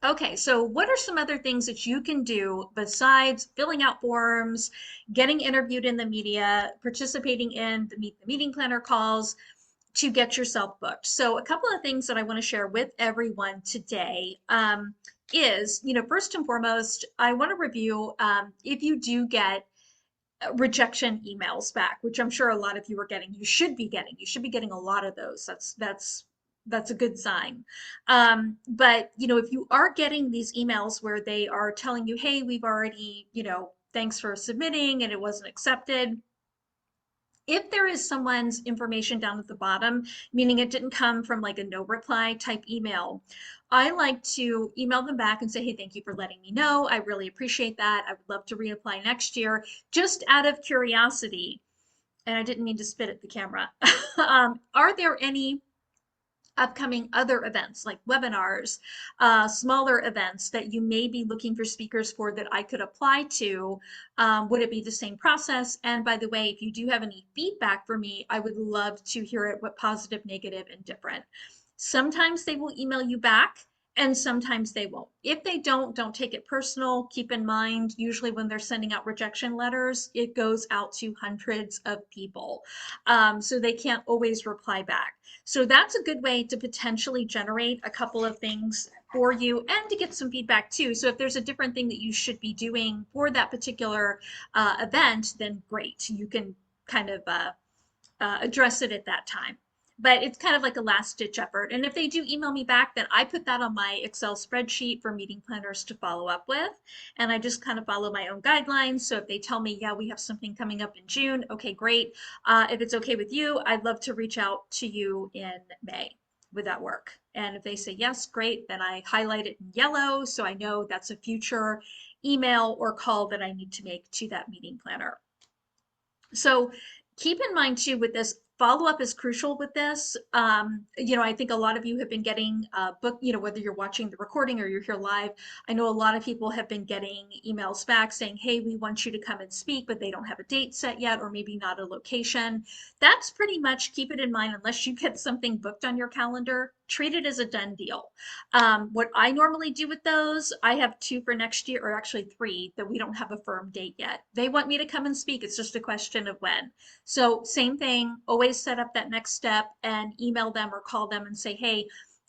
Okay, so what are some other things that you can do besides filling out forms, getting interviewed in the media, participating in the Meet the Meeting Planner calls to get yourself booked? So, a couple of things that I want to share with everyone today is, first and foremost, I want to review if you do get rejection emails back, which I'm sure a lot of you are getting. You should be getting a lot of those. That's a good sign. But if you are getting these emails where they are telling you, hey, we've already, thanks for submitting and it wasn't accepted, if there is someone's information down at the bottom, meaning it didn't come from like a no reply type email, I like to email them back and say, hey, thank you for letting me know. I really appreciate that. I would love to reapply next year, just out of curiosity. And I didn't mean to spit at the camera. Are there any upcoming other events like webinars, smaller events that you may be looking for speakers for that I could apply to? Would it be the same process? And by the way, if you do have any feedback for me, I would love to hear it, what positive, negative, and different. Sometimes they will email you back and sometimes they won't. If they don't take it personal. Keep in mind, usually when they're sending out rejection letters, it goes out to hundreds of people. So they can't always reply back. So that's a good way to potentially generate a couple of things for you and to get some feedback too. So if there's a different thing that you should be doing for that particular event, then great. You can kind of address it at that time. But it's kind of like a last ditch effort. And if they do email me back, then I put that on my Excel spreadsheet for meeting planners to follow up with. And I just kind of follow my own guidelines. So if they tell me, yeah, we have something coming up in June, okay, great. If it's okay with you, I'd love to reach out to you in May. Would that work? And if they say yes, great, then I highlight it in yellow so I know that's a future email or call that I need to make to that meeting planner. So keep in mind too with this, follow up is crucial with this. I think a lot of you have been getting book, whether you're watching the recording or you're here live, I know a lot of people have been getting emails back saying, hey, we want you to come and speak, but they don't have a date set yet, or maybe not a location. That's pretty much, keep it in mind, unless you get something booked on your calendar, treat it as a done deal. What I normally do with those, I have two for next year, or actually three, that we don't have a firm date yet. They want me to come and speak. It's just a question of when. So same thing, always set up that next step and email them or call them and say, hey,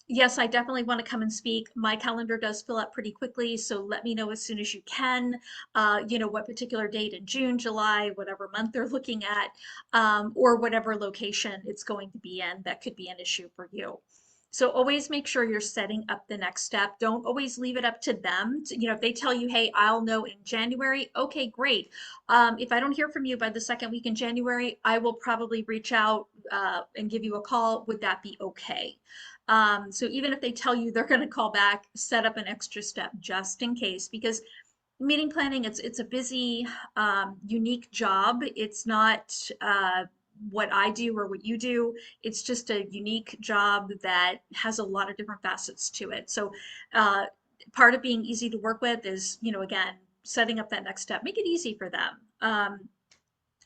yes, I definitely want to come and speak. My calendar does fill up pretty quickly, so let me know as soon as you can, what particular date in June, July, whatever month they're looking at, or whatever location it's going to be in that could be an issue for you. So always make sure you're setting up the next step. Don't always leave it up to them. If they tell you, hey, I'll know in January, okay, great. If I don't hear from you by the second week in January, I will probably reach out and give you a call. Would that be okay? So even if they tell you they're going to call back, set up an extra step just in case, because meeting planning, it's a busy, unique job. It's not what I do or what you do. It's just a unique job that has a lot of different facets to it. So uh, part of being easy to work with is, again, setting up that next step. Make it easy for them.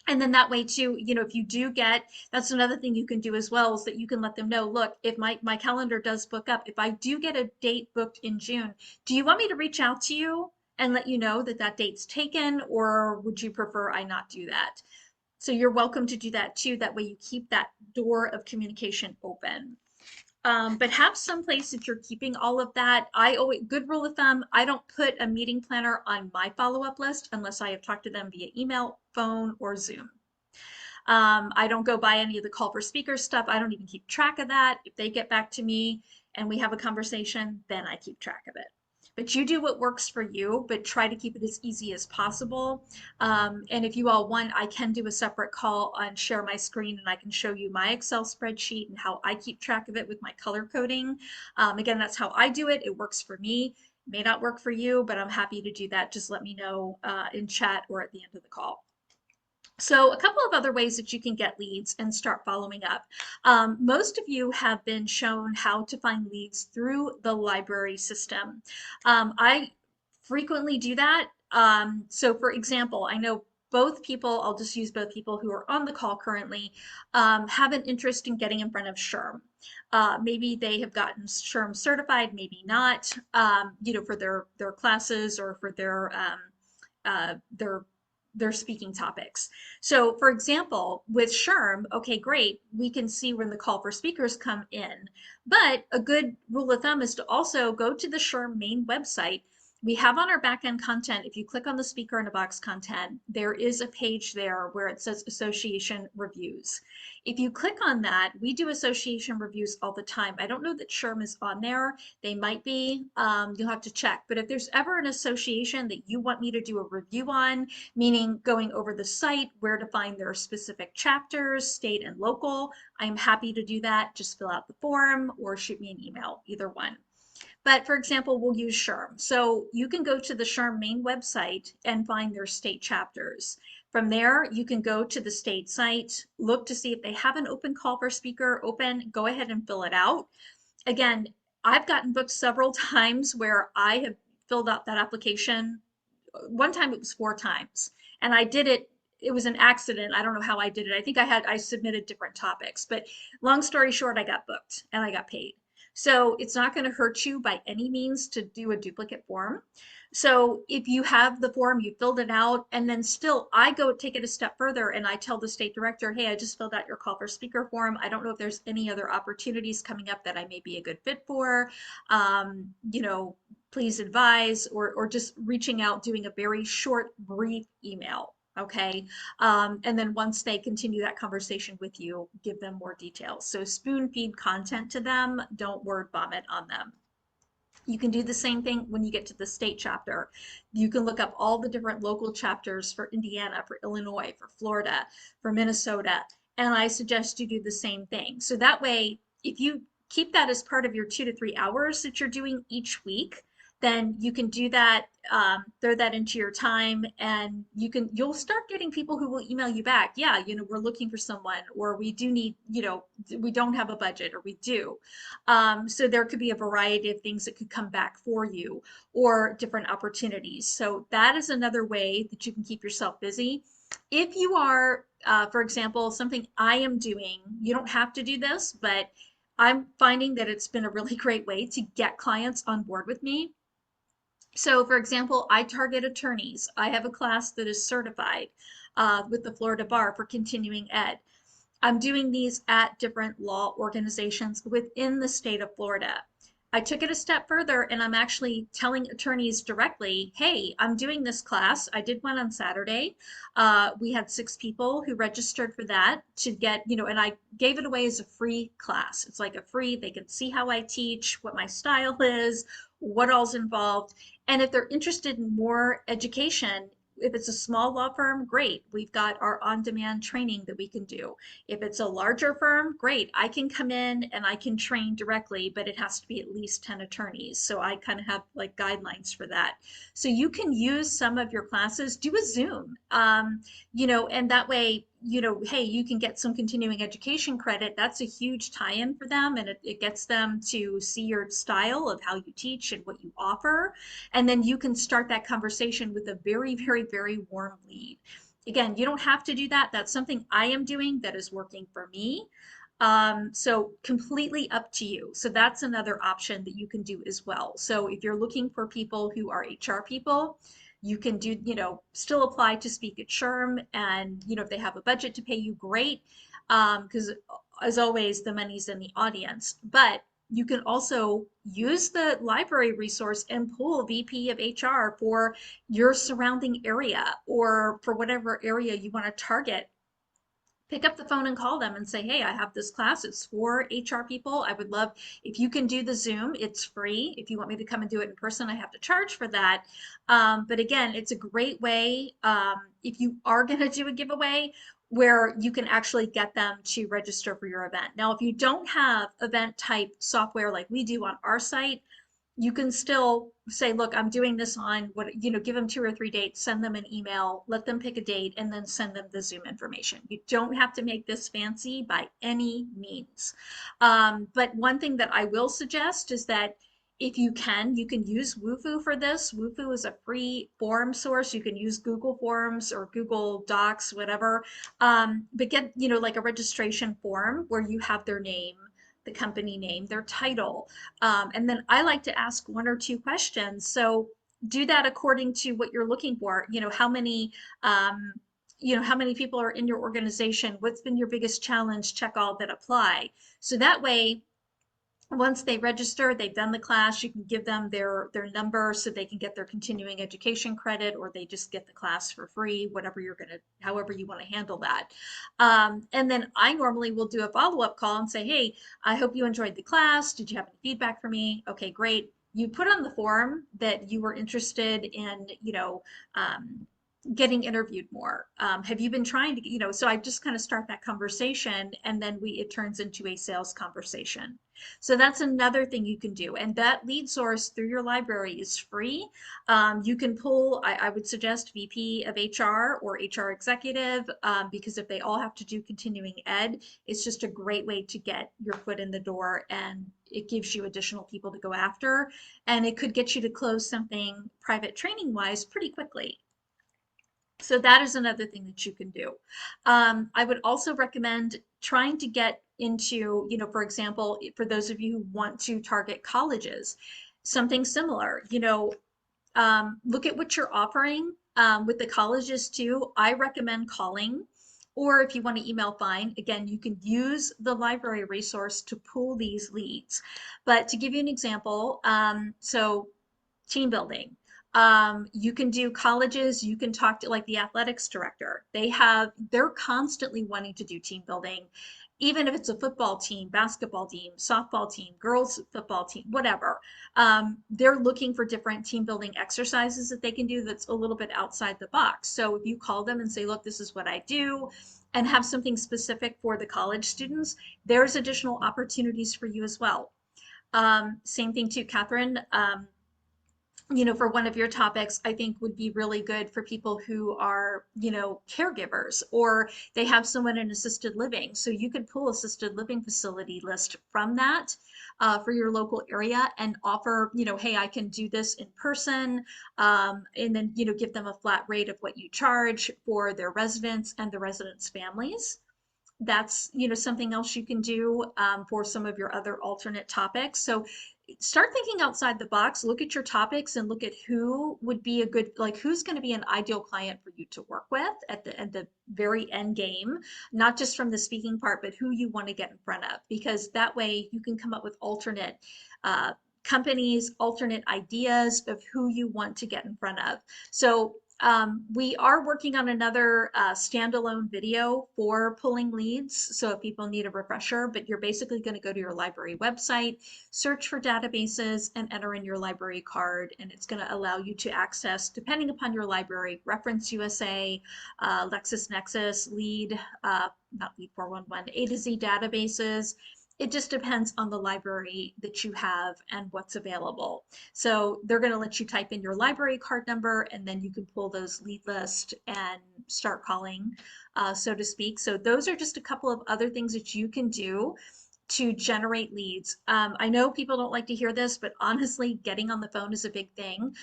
And then that way too, if you do get, that's another thing you can do as well, is that you can let them know, look, if my calendar does book up, if I do get a date booked in June, do you want me to reach out to you and let you know that that date's taken, or would you prefer I not do that? So you're welcome to do that too. That way you keep that door of communication open. But have some place that you're keeping all of that. I always, good rule of thumb, I don't put a meeting planner on my follow-up list unless I have talked to them via email, phone, or Zoom. I don't go by any of the call for speakers stuff. I don't even keep track of that. If they get back to me and we have a conversation, then I keep track of it. But you do what works for you, but try to keep it as easy as possible. And if you all want, I can do a separate call and share my screen and I can show you my Excel spreadsheet and how I keep track of it with my color coding. Again, that's how I do it. It works for me. It may not work for you, but I'm happy to do that. Just let me know in chat or at the end of the call. So a couple of other ways that you can get leads and start following up. Most of you have been shown how to find leads through the library system. I frequently do that. So for example, I know both people, I'll just use both people who are on the call currently, have an interest in getting in front of SHRM. Maybe they have gotten SHRM certified, maybe not, for their classes or for uh, their their speaking topics. So for example, with SHRM, okay, great, we can see when the call for speakers come in, but a good rule of thumb is to also go to the SHRM main website. We have on our backend content, if you click on the speaker in a box content, there is a page there where it says association reviews. If you click on that, we do association reviews all the time. I don't know that SHRM is on there. They might be, you'll have to check. But if there's ever an association that you want me to do a review on, meaning going over the site, where to find their specific chapters, state and local, I'm happy to do that. Just fill out the form or shoot me an email, either one. But for example, we'll use SHRM. So you can go to the SHRM main website and find their state chapters. From there, you can go to the state site, look to see if they have an open call for speaker open, go ahead and fill it out. Again, I've gotten booked several times where I have filled out that application. One time it was 4 times, and I did it. It was an accident. I don't know how I did it. I think I submitted different topics, but long story short, I got booked and I got paid. So it's not going to hurt you by any means to do a duplicate form. So if you have the form, you filled it out, and then still I go take it a step further and I tell the state director, hey, I just filled out your call for speaker form. I don't know if there's any other opportunities coming up that I may be a good fit for. Please advise, or just reaching out, doing a very short, brief email. Okay. And then once they continue that conversation with you, give them more details. So spoon feed content to them, don't word vomit on them. You can do the same thing when you get to the state chapter. You can look up all the different local chapters for Indiana, for Illinois, for Florida, for Minnesota, and I suggest you do the same thing. So that way, if you keep that as part of your 2 to 3 hours that you're doing each week, then you can do that, throw that into your time, and you'll start getting people who will email you back. Yeah, we're looking for someone, or we do need, we don't have a budget, or we do. So there could be a variety of things that could come back for you, or different opportunities. So that is another way that you can keep yourself busy. If you are, for example, something I am doing, you don't have to do this, but I'm finding that it's been a really great way to get clients on board with me. So for example, I target attorneys. I have a class that is certified with the Florida Bar for continuing ed. I'm doing these at different law organizations within the state of Florida. I took it a step further and I'm actually telling attorneys directly, hey, I'm doing this class. I did one on Saturday. We had 6 people who registered for that to get, and I gave it away as a free class. It's like a free, they can see how I teach, what my style is, what all's involved. And if they're interested in more education, if it's a small law firm, great. We've got our on-demand training that we can do. If it's a larger firm, great. I can come in and I can train directly, but it has to be at least 10 attorneys. So I kind of have like guidelines for that. So you can use some of your classes, do a Zoom, and that way, hey, you can get some continuing education credit. That's a huge tie-in for them, and it gets them to see your style of how you teach and what you offer. And then you can start that conversation with a very, very, very warm lead. Again, you don't have to do that. That's something I am doing that is working for me. So completely up to you. So that's another option that you can do as well. So if you're looking for people who are HR people, you can do, still apply to speak at SHRM, and, if they have a budget to pay you, great. Because as always, the money's in the audience. But you can also use the library resource and pull VP of HR for your surrounding area, or for whatever area you want to target. Pick up the phone and call them and say, hey, I have this class. It's for HR people. I would love if you can do the Zoom. It's free. If you want me to come and do it in person, I have to charge for that. But again, it's a great way, if you are going to do a giveaway, where you can actually get them to register for your event. Now, if you don't have event type software like we do on our site, you can still say, look, I'm doing this on what, give them 2 or 3 dates, send them an email, let them pick a date, and then send them the Zoom information. You don't have to make this fancy by any means. But one thing that I will suggest is that if you can use Wufoo for this. Wufoo is a free form source. You can use Google Forms or Google Docs, whatever. But get, like a registration form where you have their name, the company name, their title. And then I like to ask one or two questions. So do that according to what you're looking for. Um, how many people are in your organization? What's been your biggest challenge? Check all that apply. So that way, once they register, they've done the class, you can give them their number so they can get their continuing education credit, or they just get the class for free, however you want to handle that. And then I normally will do a follow-up call and say, hey, I hope you enjoyed the class. Did you have any feedback for me? Okay, great. You put on the form that you were interested in, getting interviewed more. Have you been trying to, so I just kind of start that conversation, and then it turns into a sales conversation. So that's another thing you can do. And that lead source through your library is free. You can pull, I would suggest VP of HR or HR executive, because if they all have to do continuing ed, it's just a great way to get your foot in the door, and it gives you additional people to go after. And it could get you to close something private training wise pretty quickly. So that is another thing that you can do. I would also recommend trying to get into, for example, for those of you who want to target colleges, something similar, look at what you're offering with the colleges too. I recommend calling, or if you want to email, fine. Again, you can use the library resource to pull these leads. But to give you an example, so team building. You can do colleges, you can talk to like the athletics director. They're constantly wanting to do team building, even if it's a football team, basketball team, softball team, girls football team, whatever. They're looking for different team building exercises that they can do that's a little bit outside the box. So if you call them and say, look, this is what I do, and have something specific for the college students, there's additional opportunities for you as well. Same thing too, Catherine. For one of your topics, I think would be really good for people who are, caregivers, or they have someone in assisted living. So you could pull assisted living facility list from that for your local area and offer, hey, I can do this in person, and then, give them a flat rate of what you charge for their residents and the residents' families. That's something else you can do for some of your other alternate topics. So start thinking outside the box, look at your topics and look at who would be a good, like who's going to be an ideal client for you to work with at the very end game, not just from the speaking part, but who you want to get in front of, because that way you can come up with alternate uh, companies, alternate ideas of who you want to get in front of. So we are working on another standalone video for pulling leads. So if people need a refresher, but you're basically going to go to your library website, search for databases, and enter in your library card. And it's going to allow you to access, depending upon your library, Reference USA, LexisNexis, LEAD, not LEAD 411, A to Z databases. It just depends on the library that you have and what's available. So they're going to let you type in your library card number, and then you can pull those lead list and start calling, so to speak. So those are just a couple of other things that you can do to generate leads. I know people don't like to hear this, but honestly, getting on the phone is a big thing.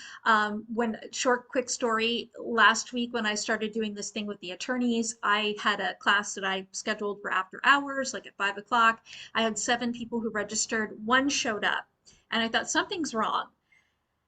Quick story, last week when I started doing this thing with the attorneys, I had a class that I scheduled for after hours, like at 5 o'clock. I had 7 people who registered, 1 showed up, and I thought something's wrong.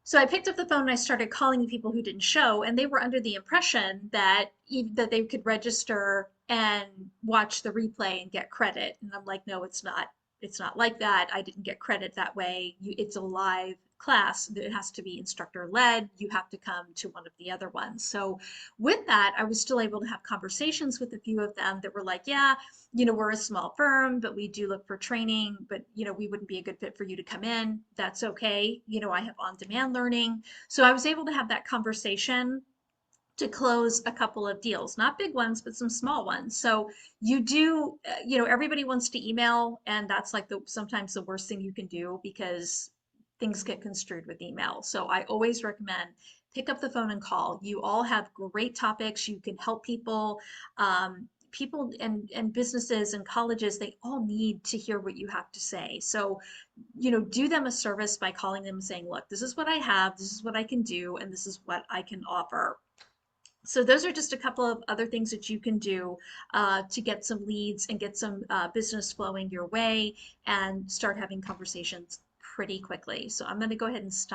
So I picked up the phone and I started calling the people who didn't show, and they were under the impression that they could register and watch the replay and get credit. And I'm like, no, it's not. It's not like that. I didn't get credit that way. It's a live class. It has to be instructor led. You have to come to one of the other ones. So with that, I was still able to have conversations with a few of them that were like, yeah, we're a small firm, but we do look for training, but, we wouldn't be a good fit for you to come in. That's okay. I have on-demand learning. So I was able to have that conversation to close a couple of deals, not big ones, but some small ones. So everybody wants to email, and that's like sometimes the worst thing you can do because things get construed with email. So I always recommend pick up the phone and call. You all have great topics. You can help people. people and businesses and colleges, they all need to hear what you have to say. So, do them a service by calling them and saying, look, this is what I have, this is what I can do, and this is what I can offer. So those are just a couple of other things that you can do to get some leads and get some business flowing your way and start having conversations pretty quickly. So I'm going to go ahead and stop.